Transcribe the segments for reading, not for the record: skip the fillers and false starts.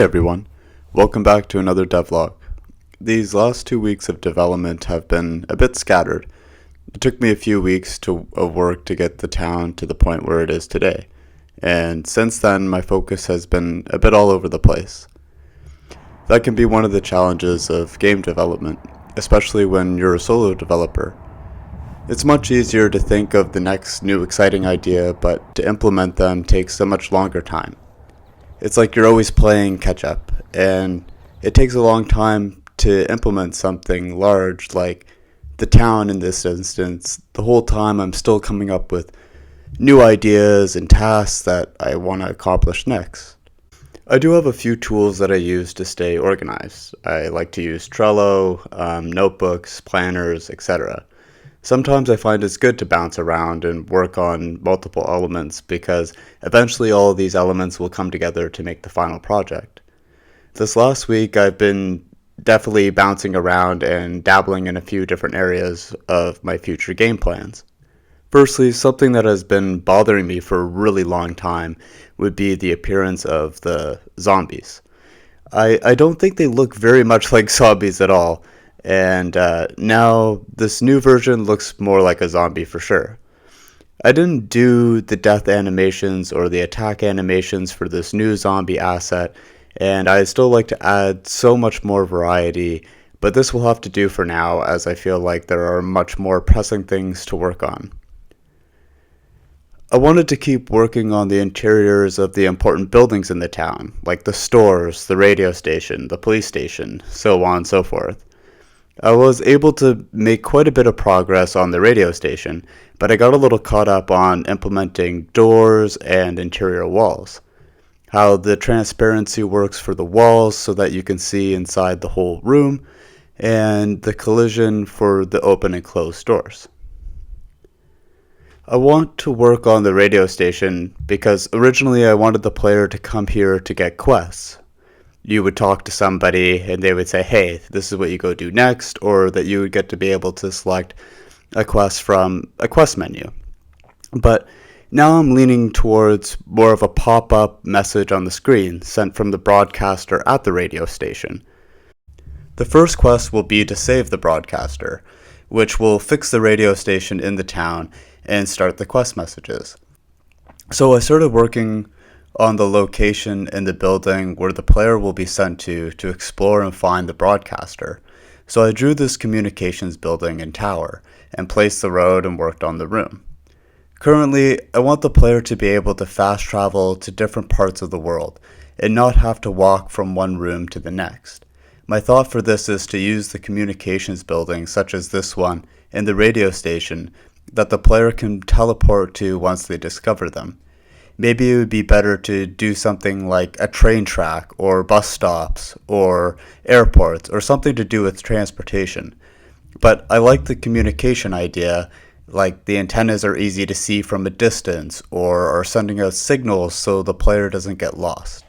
Hey everyone, welcome back to another devlog. These last 2 weeks of development have been a bit scattered. It took me a few weeks of work to get the town to the point where it is today, and since then my focus has been a bit all over the place. That can be one of the challenges of game development, especially when you're a solo developer. It's much easier to think of the next new exciting idea, but to implement them takes a much longer time. It's like you're always playing catch up, and it takes a long time to implement something large like the town in this instance. The whole time I'm still coming up with new ideas and tasks that I want to accomplish next. I do have a few tools that I use to stay organized. I like to use Trello, notebooks, planners, etc. Sometimes I find it's good to bounce around and work on multiple elements because eventually all of these elements will come together to make the final project. This last week I've been definitely bouncing around and dabbling in a few different areas of my future game plans. Firstly, something that has been bothering me for a really long time would be the appearance of the zombies. I don't think they look very much like zombies at all. And now this new version looks more like a zombie for sure. I didn't do the death animations or the attack animations for this new zombie asset, and I still like to add so much more variety, but this will have to do for now as I feel like there are much more pressing things to work on. I wanted to keep working on the interiors of the important buildings in the town, like the stores, the radio station, the police station, so on and so forth. I was able to make quite a bit of progress on the radio station, but I got a little caught up on implementing doors and interior walls. How the transparency works for the walls so that you can see inside the whole room, and the collision for the open and closed doors. I want to work on the radio station because originally I wanted the player to come here to get quests. You would talk to somebody and they would say, hey, this is what you go do next, or that you would get to be able to select a quest from a quest menu. But now I'm leaning towards more of a pop-up message on the screen sent from the broadcaster at the radio station. The first quest will be to save the broadcaster, which will fix the radio station in the town and start the quest messages. So I started working on the location in the building where the player will be sent to explore and find the broadcaster. So I drew this communications building and tower and placed the road and worked on the room. Currently, I want the player to be able to fast travel to different parts of the world and not have to walk from one room to the next. My thought for this is to use the communications building such as this one and the radio station that the player can teleport to once they discover them. Maybe it would be better to do something like a train track or bus stops or airports or something to do with transportation. But I like the communication idea, like the antennas are easy to see from a distance or are sending out signals so the player doesn't get lost.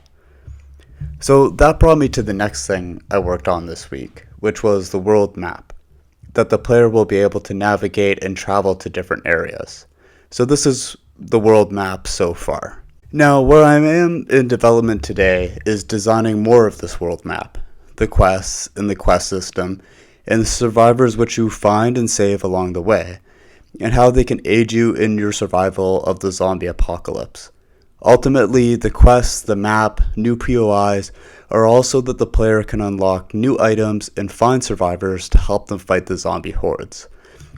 So that brought me to the next thing I worked on this week, which was the world map, that the player will be able to navigate and travel to different areas. So this is the world map so far. Now, where I am in development today is designing more of this world map, the quests in the quest system, and the survivors which you find and save along the way, and how they can aid you in your survival of the zombie apocalypse. Ultimately, the quests, the map, new POIs are also that the player can unlock new items and find survivors to help them fight the zombie hordes.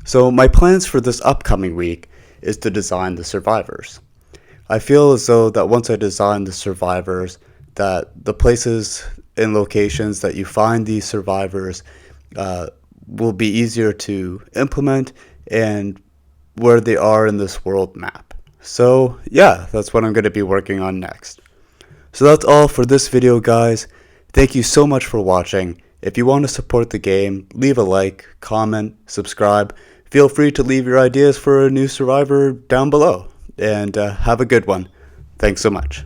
So my plans for this upcoming week is to design the survivors. I feel as though that once I design the survivors, that the places and locations that you find these survivors will be easier to implement and where they are in this world map. So yeah, that's what I'm going to be working on next. So that's all for this video, guys. Thank you so much for watching. If you want to support the game, leave a like, comment, subscribe. Feel free to leave your ideas for a new survivor down below. And have a good one. Thanks so much.